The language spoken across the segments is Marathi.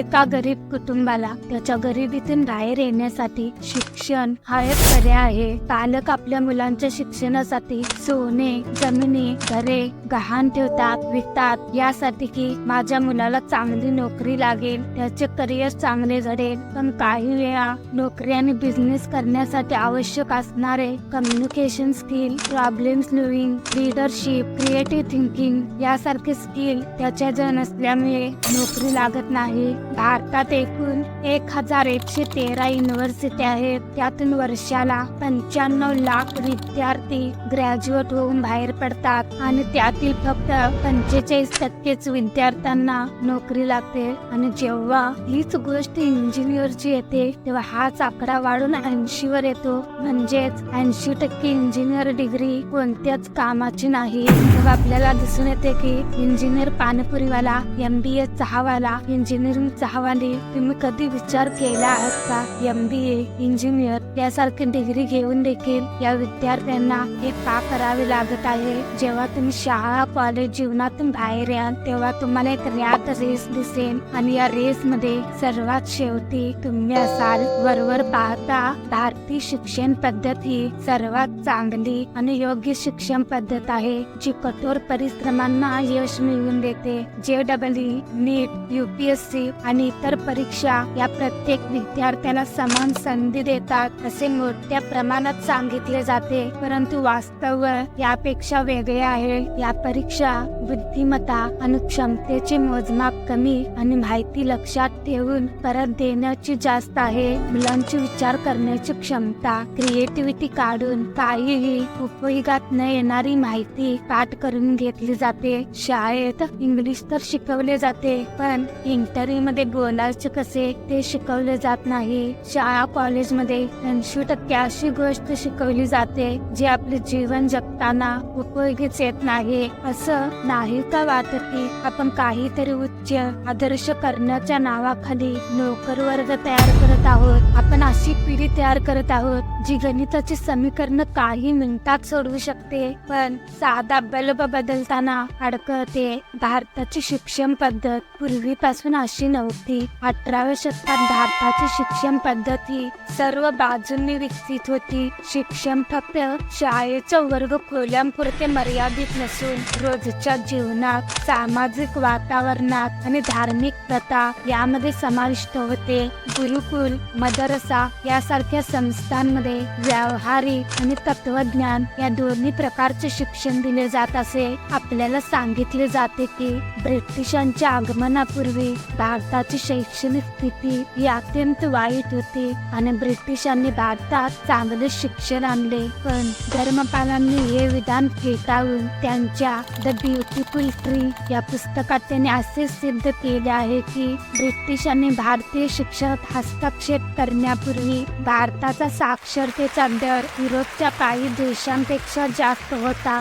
एका गरीब कुटुंबाला त्याच्या गरिबीतून बाहेर येण्यासाठी शिक्षण हा एक पर्याय आहे. पालक आपल्या मुलांच्या शिक्षणासाठी सोने, जमिनी, घरे गहाण ठेवतात, विकतात यासाठी की माझ्या मुलाला चांगली नोकरी लागेल, त्याचे करिअर चांगले घडेल. पण काही वेळा नोकरी आणि बिझनेस करण्यासाठी आवश्यक असणारे communication skill, problem solving, leadership, creative thinking यासारखे स्किल त्याच्याजवळ नसल्यामुळे नोकरी लागत नाही. भारतात एकूण 1113 युनिव्हर्सिटी आहेत. त्यातून वर्षाला 95 लाख विद्यार्थी ग्रॅज्युएट होऊन बाहेर पडतात आणि त्यातील फक्त 45% विद्यार्थ्यांना नोकरी लागते. आणि जेव्हा हीच गोष्ट इंजिनियरची येते तेव्हा हाच आकडा वाढून 80 वर येतो. म्हणजेच 80% इंजिनियर डिग्री कोणत्याच कामाची नाही. तेव्हा आपल्याला दिसून येते की इंजिनियर पाणीपुरीवाला, MBA चहावाला, इंजिनिअरिंग चहावाली, तुम्ही कधी विचार केला आहे का MBA इंजिनियर यासारखी डिग्री घेऊन देखील या विद्यार्थ्यांना हे का करावे लागत आहे? जेव्हा तुम्ही शाळा कॉलेज जीवनातून बाहेर याल तेव्हा तुम्हाला एक रॅट रेस दिसेल आणि या रेस मध्ये सर्वात शेवटी तुम्ही असाल. वरवर पाहता भारतीय शिक्षण पद्धत ही सर्वात चांगली आणि योग्य शिक्षण पद्धत आहे जी कठोर परिश्रमांना यश मिळवून देते. JEE, नीट, UPSC आणि इतर परीक्षा या प्रत्येक विद्यार्थ्याला समान संधी देतात असे मोठ्या प्रमाणात सांगितले जाते, परंतु वास्तव यापेक्षा वेगळे आहे. या परीक्षा बुद्धिमत्ता आणि क्षमतेचे मोजमाप कमी आणि माहिती लक्षात ठेवून परत देण्याची जास्त आहे. मुलांची विचार करण्याची क्षमता, क्रिएटिव्हिटी काढून काहीही उपयोगात न येणारी माहिती पाठ करून घेतली जाते. शाळेत इंग्लिश तर शिकवले जाते पण इंटरव्ह्यू मध्ये बोलायचे कसे ते शिकवले जात नाही. शाळा कॉलेज मध्ये 80% अशी गोष्ट शिकवली जाते जी आपले जीवन जगताना उपयोगीच येत नाही. असं नाही का वाटत की आपण काहीतरी उच्च आदर्श करण्याच्या नावाखाली नोकर वर्ग तयार करत आहोत? आपण अशी पिढी तयार करत आहोत जी गणिताची समीकरण काही मिनिटात सोडवू शकते पण साधा बल्ब बदलताना अडकळते. भारताची शिक्षण पद्धत पूर्वीपासून अशी नव्हती. 18व्या शतकात भारताची शिक्षण पद्धत ही सर्व बाजूंनी विकसित होती. शिक्षण फक्त शाळेच्या वर्ग खोल्यांपुरते मर्यादित नसून रोजच्या जीवनात, सामाजिक वातावरणात आणि धार्मिक प्रथा यामध्ये समाविष्ट होते. गुरुकुल, मदरसा यासारख्या संस्थांमध्ये व्यावहारिक आणि तत्वज्ञान या दोन्ही प्रकारचे शिक्षण दिले जात असे. आपल्याला सांगितले जाते की ब्रिटिशांच्या आगमनापूर्वी भारताची शैक्षणिक स्थिती ही अत्यंत वाईट होती आणि ब्रिटिशांनी भारतात चांगले शिक्षण आणले. पण धर्मपालांनी हे विधान फेटाळून त्यांच्या द ब्युटिफुल ट्री या पुस्तकात त्यांनी असे सिद्ध केले आहे की ब्रिटिशांनी भारतीय शिक्षणात हस्तक्षेप करण्यापूर्वी भारताचा साक्षरतेचा दर युरोपच्या काही देशांपेक्षा जास्त होता.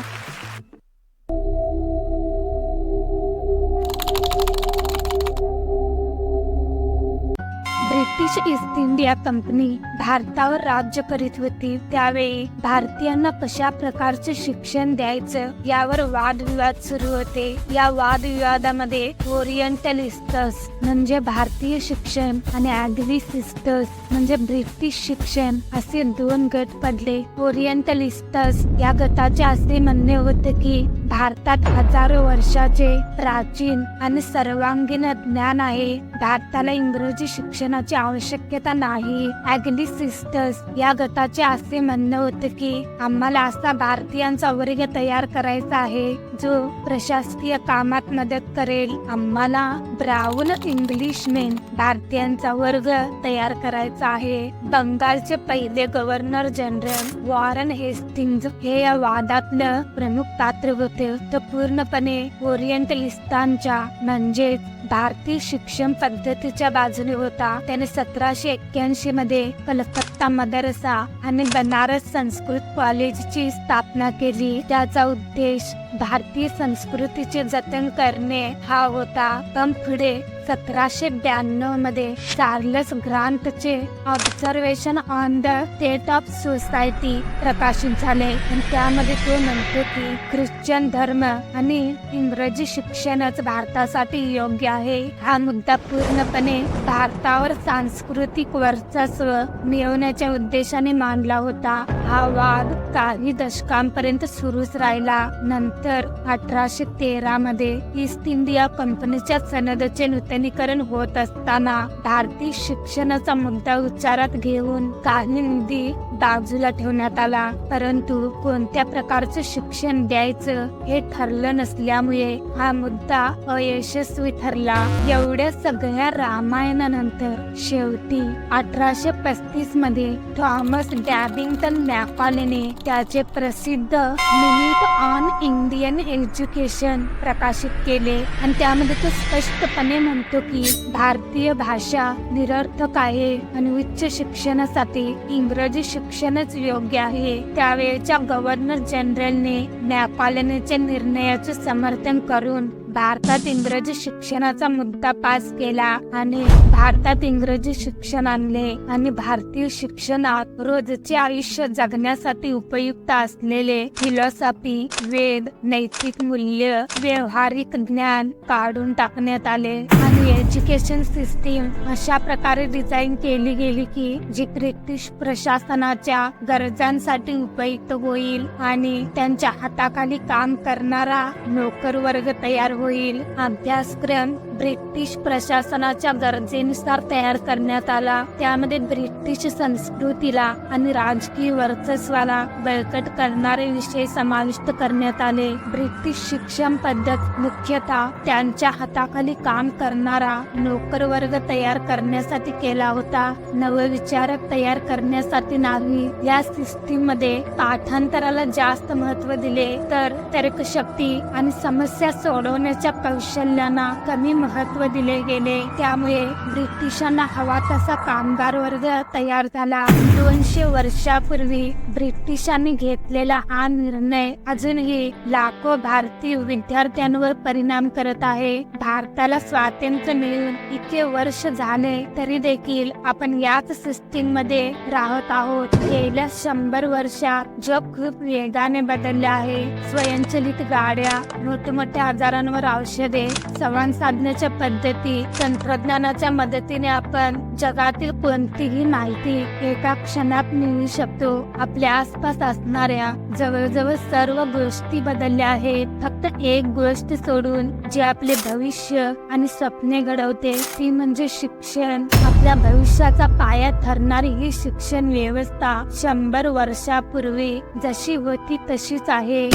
ब्रिटिश ईस्ट इंडिया कंपनी भारतावर राज्य करीत होती. त्यावेळी भारतीयांना कशा प्रकारचे शिक्षण द्यायचं यावर वादविवाद सुरू होते. या वादविवादामध्ये ओरिएंटलिस्ट्स म्हणजे भारतीय शिक्षण आणि ॲग्लिसिस्ट्स म्हणजे ब्रिटिश शिक्षण असे दोन गट पडले. ओरिएंटलिस्ट्स या गटाचे असे म्हणणे होते की भारतात हजारो वर्षाचे प्राचीन आणि सर्वांगीण ज्ञान आहे. भारताला इंग्रजी शिक्षणाची आवश्यकता नाही. ॲग्लिसिस्ट्स या गटाचे असे म्हणणे होते की आम्हाला असा भारतीयांचा वर्ग तयार करायचा आहे जो प्रशासकीय कामात मदत करेल. आम्हाला ब्राऊन इंग्लिशमेन भारतीयांचा वर्ग तयार करायचा आहे. बंगालचे पहिले गव्हर्नर जनरल वॉरन हेस्टिंग्ज हे या वादातलं प्रमुख पात्र होते. तो पूर्णपणे ओरिएंटलिस्टांच्या म्हणजेच भारतीय शिक्षण पद्धतीच्या बाजूने होता. त्याने 1781 मध्ये कलकत्ता मदरसा आणि बनारस संस्कृत कॉलेजची स्थापना केली. त्याचा उद्देश भारतीय संस्कृतीचे जतन करणे हा होता. पण पुढे 1792 मध्ये चार्ल्स ग्रांटचे observation on the state of society प्रकाशित झाले आणि त्यामध्ये तो म्हणतो की ख्रिश्चन धर्म आणि इंग्रजी शिक्षणच भारतासाठी योग्य आहे. हा मुद्दा पूर्णपणे भारतावर सांस्कृतिक वर्चस्व मिळवण्याच्या उद्देशाने मांडला होता. हा वाद काही दशकांपर्यंत सुरूच राहिला. नंतर 1813 मध्ये ईस्ट इंडिया कंपनीच्या सनदचे नूतनीकरण होत असताना भारतीय शिक्षणाचा मुद्दा विचारात घेऊन काही निधी बाजूला ठेवण्यात आला. परंतु कोणत्या प्रकारचे शिक्षण द्यायचं हे ठरलं नसल्यामुळे हा मुद्दा अयशस्वी ठरला. एवढ्या सगळ्या रामायणानंतर शेवटी 1835 मध्ये थॉमस बॅबिंग्टन मॅकॉलेने त्याचे प्रसिद्ध मिनिट ऑन इंडियन एज्युकेशन प्रकाशित केले आणि त्यामध्ये तो स्पष्टपणे म्हणतो की भारतीय भाषा निरर्थक आहे आणि उच्च शिक्षणासाठी इंग्रजी शिक्षणच योग्य आहे. त्यावेळच्या गव्हर्नर जनरलने मॅकॉलेच्या निर्णयाचे समर्थन करून भारतात इंग्रजी शिक्षणाचा मुद्दा पास केला आणि भारतात इंग्रजी शिक्षण आणले आणि भारतीय शिक्षणात रोजचे आयुष्य जगण्यासाठी उपयुक्त असलेले फिलॉसॉफी, वेद, नैतिक मूल्य, व्यवहारिक ज्ञान काढून टाकण्यात आले आणि एज्युकेशन सिस्टीम अशा प्रकारे डिझाईन केली गेली की जी ब्रिटिश प्रशासनाच्या गरजांसाठी उपयुक्त होईल आणि त्यांच्या हाताखाली काम करणारा नोकर वर्ग तयार होईल. अभ्यासक्रम ब्रिटिश प्रशासनाच्या गरजेनुसार तयार करण्यात आला. त्यामध्ये ब्रिटिश संस्कृतीला आणि राजकीय वर्चस्वाला बळकट करणारे विषय समाविष्ट करण्यात आले. ब्रिटिश शिक्षण पद्धत मुख्यतः त्यांच्या हाताखाली काम करणारा नोकर वर्ग तयार करण्यासाठी केला होता, नवविचारक तयार करण्यासाठी नाही. या सिस्टीम मध्ये पाठांतराला जास्त महत्त्व दिले तर तर्कशक्ती आणि समस्या सोडवण्याच्या कौशल्यांना कमी महत्त्व दिले गेले. त्यामुळे ब्रिटिशांना हवा तसा कामगार वर्ग तयार झाला. 200 वर्षापूर्वी ब्रिटिशांनी घेतलेला हा निर्णय अजूनही लाखो भारतीय विद्यार्थ्यांवर परिणाम करत आहे. भारताला स्वातंत्र्य मिळून इतके वर्ष झाले तरी देखील आपण याच सिस्टीम मध्ये राहत आहोत. गेल्या 100 वर्षात जग खूप वेगाने बदलले आहे. स्वयंचलित गाड्या, मोठमोठ्या आजारांवर औषधे, संवाद साधण्याच्या पद्धती, तंत्रज्ञानाच्या मदतीने आपण जगातील कोणतीही माहिती एका क्षणात मिळवू शकतो. आपल्या आसपास असणाऱ्या जवळजवळ सर्व गोष्टी बदलल्या आहेत. फक्त एक गोष्ट सोडून जे आपले भविष्य आणि स्वप्ने घडवते ती म्हणजे शिक्षण. आपल्या भविष्याचा पाया ठरणारी ही शिक्षण व्यवस्था 100 वर्षापूर्वी जशी होती तशीच आहे.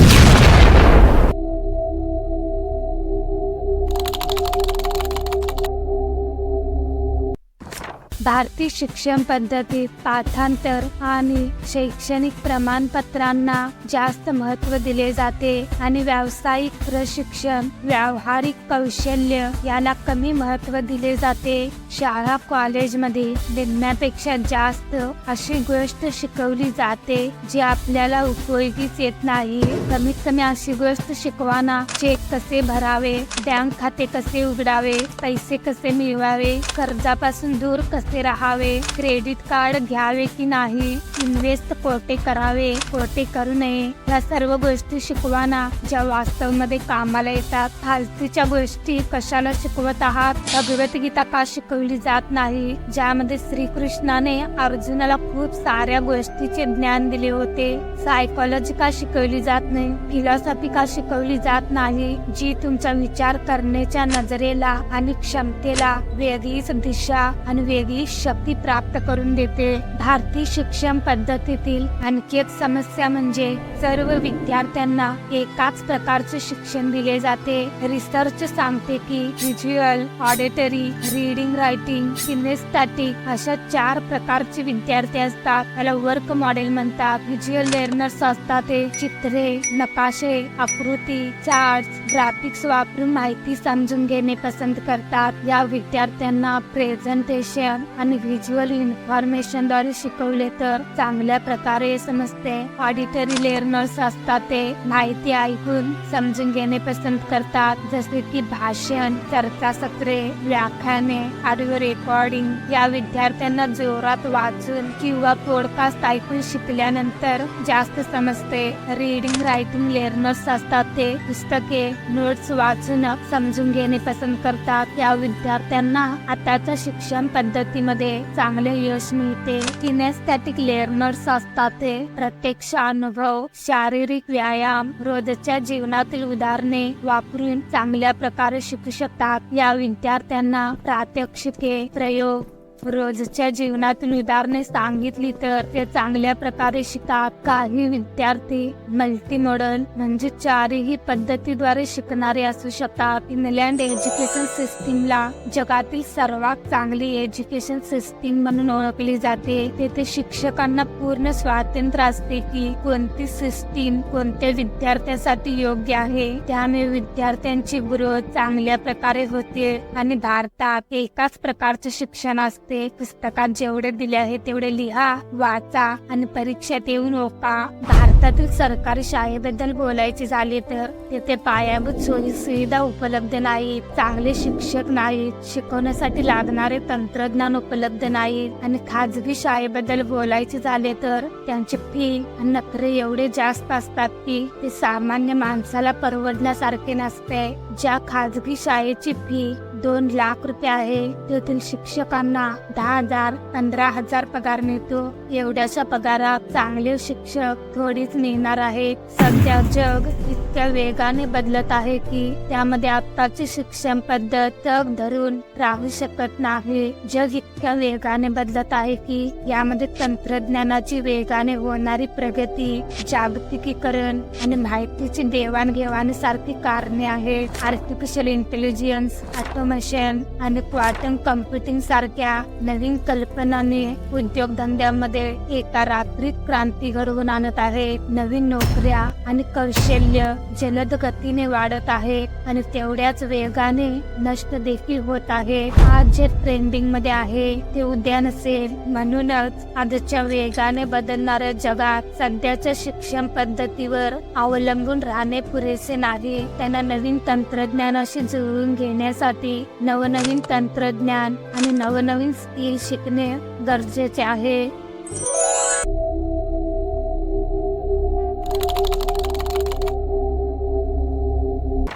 भारतीय शिक्षण पद्धतीत पाठांतर आणि शैक्षणिक प्रमाणपत्रांना जास्त महत्त्व दिले जाते आणि व्यावसायिक प्रशिक्षण, व्यावहारिक कौशल्य याला कमी महत्त्व दिले जाते. शाळा कॉलेजमध्ये निम्म्यापेक्षा जास्त अशी गोष्ट शिकवली जाते जी आपल्याला उपयोगीच येत नाही. कमीत कमी अशी गोष्ट शिकवाना चेक कसे भरावे, बँक खाते कसे उघडावे, पैसे कसे मिळवावे, कर्जापासून दूर कसे राहावे, क्रेडिट कार्ड घ्यावे की नाही, इन्व्हेस्ट कोठे करावे, कोठे करू नये, या सर्व गोष्टी शिकवाना ज्या वास्तव मध्ये कामाला येतात. फालतूच्या गोष्टी कशाला शिकवत आहात? भगवद्गीता का शिकवली जात नाही ज्यामध्ये श्रीकृष्णाने अर्जुनाला खूप साऱ्या गोष्टीचे ज्ञान दिले होते? सायकोलॉजी का शिकवली जात नाही? फिलॉसॉफी का शिकवली जात नाही जी तुमचा विचार करण्याच्या नजरेला आणि क्षमतेला वेगळीच दिशा आणि वेगळी शक्ती प्राप्त करून देते? भारतीय शिक्षण पद्धतीतील आणखी एक समस्या म्हणजे सर्व विद्यार्थ्यांना एकाच प्रकारचे शिक्षण दिले जाते. रिसर्च सांगते की visual, auditory, reading, writing, kinaesthetic अशा 4 प्रकारचे विद्यार्थी असतात. त्याला वर्क मॉडेल म्हणतात. व्हिज्युअल लर्नर्स असतात ते चित्रे, नकाशे, आकृती, चार्ट्स, ग्राफिक्स वापरून माहिती समजून घेणे पसंत करतात. या विद्यार्थ्यांना प्रेझेंटेशन आणि व्हिज्युअल इन्फॉर्मेशन द्वारे शिकवले तर चांगल्या प्रकारे समजते. ऑडिटरी लर्नर्स असतात ते माहिती ऐकून समजून घेणे पसंत करतात, जसे की भाषण, चर्चासत्रे, व्याख्याने, ऑडिओ रेकॉर्डिंग. या विद्यार्थ्यांना जोरात वाचून किंवा पॉडकास्ट ऐकून शिकल्यानंतर जास्त समजते. रीडिंग रायटिंग लर्नर्स असतात ते पुस्तके, नोट्स वाचून समजून घेणे पसंत करतात. या विद्यार्थ्यांना आताच्या शिक्षण पद्धतीमध्ये चांगले यश मिळते. किनेस्थेटिक लर्नर्स असतात ते प्रत्यक्ष अनुभव, शारीरिक व्यायाम, रोजच्या जीवनातील उदाहरणे वापरून चांगल्या प्रकारे शिकू शकतात. या विद्यार्थ्यांना प्रात्यक्षिके, प्रयोग, रोजच्या जीवनातील उदाहरणे सांगितली तर ते चांगल्या प्रकारे शिकतात. काही विद्यार्थी मल्टी मॉडल म्हणजे चारही पद्धतीद्वारे शिकणारे असू शकतात. फिनलँड एज्युकेशन सिस्टीमला जगातील सर्वात चांगली एज्युकेशन सिस्टीम म्हणून ओळखली जाते. तेथे शिक्षकांना पूर्ण स्वातंत्र्य असते की कोणती सिस्टीम कोणत्या विद्यार्थ्यासाठी योग्य आहे. त्यामुळे विद्यार्थ्यांची ग्रोथ चांगल्या प्रकारे होते. आणि भारतात एकाच प्रकारचे शिक्षण असते. पुस्तकात जेवढे दिले आहे तेवढे लिहा, वाचा आणि परीक्षेत येऊन ओळखा. भारतातील सरकारी शाळेबद्दल बोलायचे झाले तर तेथे पायाभूत सोयी सुविधा उपलब्ध नाहीत, चांगले शिक्षक नाहीत, शिकवण्यासाठी लागणारे तंत्रज्ञान उपलब्ध नाही. आणि खाजगी शाळेबद्दल बोलायचे झाले तर त्यांची फी आणि नखरे एवढे जास्त असतात की ते सामान्य माणसाला परवडण्यासारखे नसते. ज्या खाजगी शाळेची फी 2 लाख रुपये आहे तेथील शिक्षकांना 10,000 15,000 पगार मिळतो. एवढ्याशा पगारात चांगले शिक्षक थोडीच मिळणार आहेत. सध्या जग इतक्या वेगाने बदलत आहे की त्यामध्ये आत्ताची शिक्षण पद्धत तग धरून राहू शकत नाही. जग इतक्या वेगाने बदलत आहे की यामध्ये तंत्रज्ञानाची वेगाने होणारी प्रगती, जागतिकीकरण आणि माहितीची देवाणघेवाण सारखी कारणे आहेत. आर्टिफिशियल इंटेलिजन्स, ऑटोमेशन आणि क्वांटम कम्प्युटिंग सारख्या नवीन कल्पनाने उद्योगधंद्यामध्ये एका रात्रीत क्रांती घडवून आणत आहे. नवीन नोकऱ्या आणि कौशल्य जलद गतीने वाढत आहे आणि तेवढ्याच वेगाने नष्ट देखील होत आहे. आज जे ट्रेंडिंग मध्ये आहे ते उद्या नसेल. म्हणूनच आजच्या वेगाने बदलणाऱ्या जगात सध्याच्या शिक्षण पद्धतीवर अवलंबून राहणे पुरेसे नाही. त्यांना नवीन तंत्रज्ञानाशी जुळवून घेण्यासाठी नवनवीन तंत्रज्ञान आणि नवनवीन स्किल शिकणे गरजेचे आहे.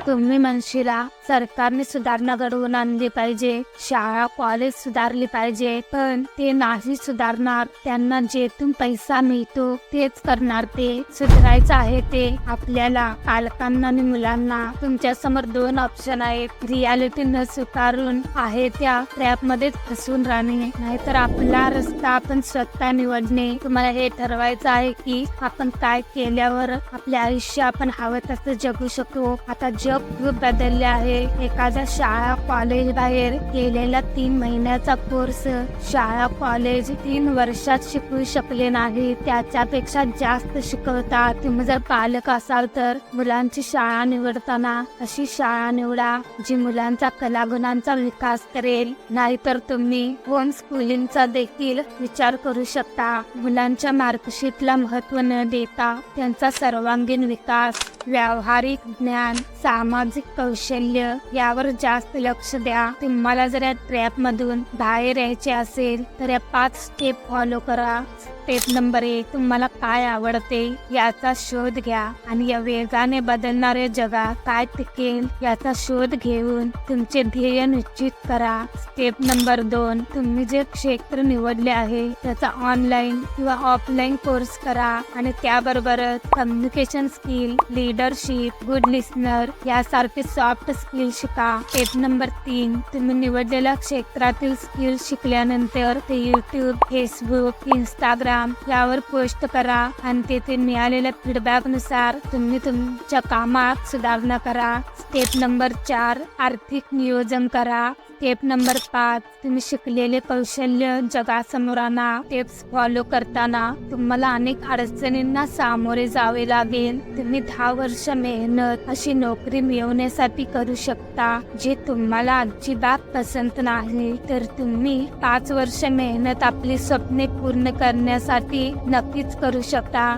तुम्ही म्हणशीला सरकारने सुधारणा घडवून आणली पाहिजे, शाळा कॉलेज सुधारली पाहिजे, पण ते नाही सुधारणार. त्यांना जेथून पैसा मिळतो तेच करणार. ते सुधारायचं आहे ते आपल्याला, पालकांना आणि मुलांना. तुमच्या समोर 2 ऑप्शन आहेत. रियालिटी न स्वीकारून आहे त्या ट्रॅप मध्ये फसून राहणे, नाहीतर आपला रस्ता आपण स्वतः निवडणे. तुम्हाला हे ठरवायचं आहे की आपण काय केल्यावर आपले आयुष्य आपण हवं तसं जगू शकतो. आता जग खूप बदलले आहे. एखाद्या शाळा कॉलेज बाहेर केलेला 3 महिन्याचा कोर्स शाळा कॉलेज 3 वर्षात शिकवू शकले नाही. त्याच्यापेक्षा जास्त शिकवतात. तुम्ही जर पालक असाल तर मुलांची शाळा निवडताना अशी शाळा निवडा जी मुलांचा कलागुणांचा विकास करेल. नाहीतर तुम्ही होम स्कूलिंगचा देखील विचार करू शकता. मुलांच्या मार्कशीटला महत्त्व न देता त्यांचा सर्वांगीण विकास, व्यावहारिक ज्ञान, सामाजिक कौशल्य यावर जास्त लक्ष द्या. तुम्हाला जर या ट्रॅप मधून बाहेर यायचे असेल तर या 5 स्टेप फॉलो करा. स्टेप नंबर 1, तुम्हाला काय आवडते याचा शोध घ्या आणि या वेगाने बदलणाऱ्या जगात काय टिकेल याचा शोध घेऊन तुमचे ध्येय निश्चित करा. स्टेप नंबर 2, तुम्ही जे क्षेत्र निवडले आहे त्याचा ऑनलाईन किंवा ऑफलाईन कोर्स करा आणि त्याबरोबरच communication skill, leadership, good listener यासारखे सॉफ्ट स्किल शिका. स्टेप नंबर 3, तुम्ही निवडलेल्या क्षेत्रातील स्किल शिकल्यानंतर ते YouTube, फेसबुक, इंस्टाग्राम यावर पोस्ट करा आणि तेथे मिळालेल्या फीडबॅक नुसार तुम्ही तुमच्या कामात सुधारणा करा. स्टेप नंबर 4, आर्थिक नियोजन करा. टिप नंबर 5, तुम्ही शिकलेले कौशल्य जगासमोर आणा. टिप्स फॉलो करताना तुम्हाला अनेक अडचणींना सामोरे जावे लागेल. तुम्ही 10 वर्ष मेहनत अशी नोकरी मिळवण्यासाठी करू शकता जे तुम्हाला अजिबात पसंत नाही, तर तुम्ही 5 वर्ष मेहनत आपली स्वप्ने पूर्ण करण्यासाठी नक्कीच करू शकता.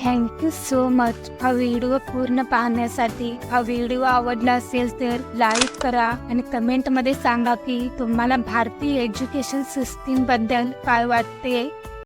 थँक्यू सो मच हा व्हिडिओ पूर्ण पाहण्यासाठी. हा व्हिडिओ आवडला असेल तर लाईक करा आणि कमेंटमध्ये सांगा की तुम्हाला भारतीय एज्युकेशन सिस्टीम बद्दल काय वाटते.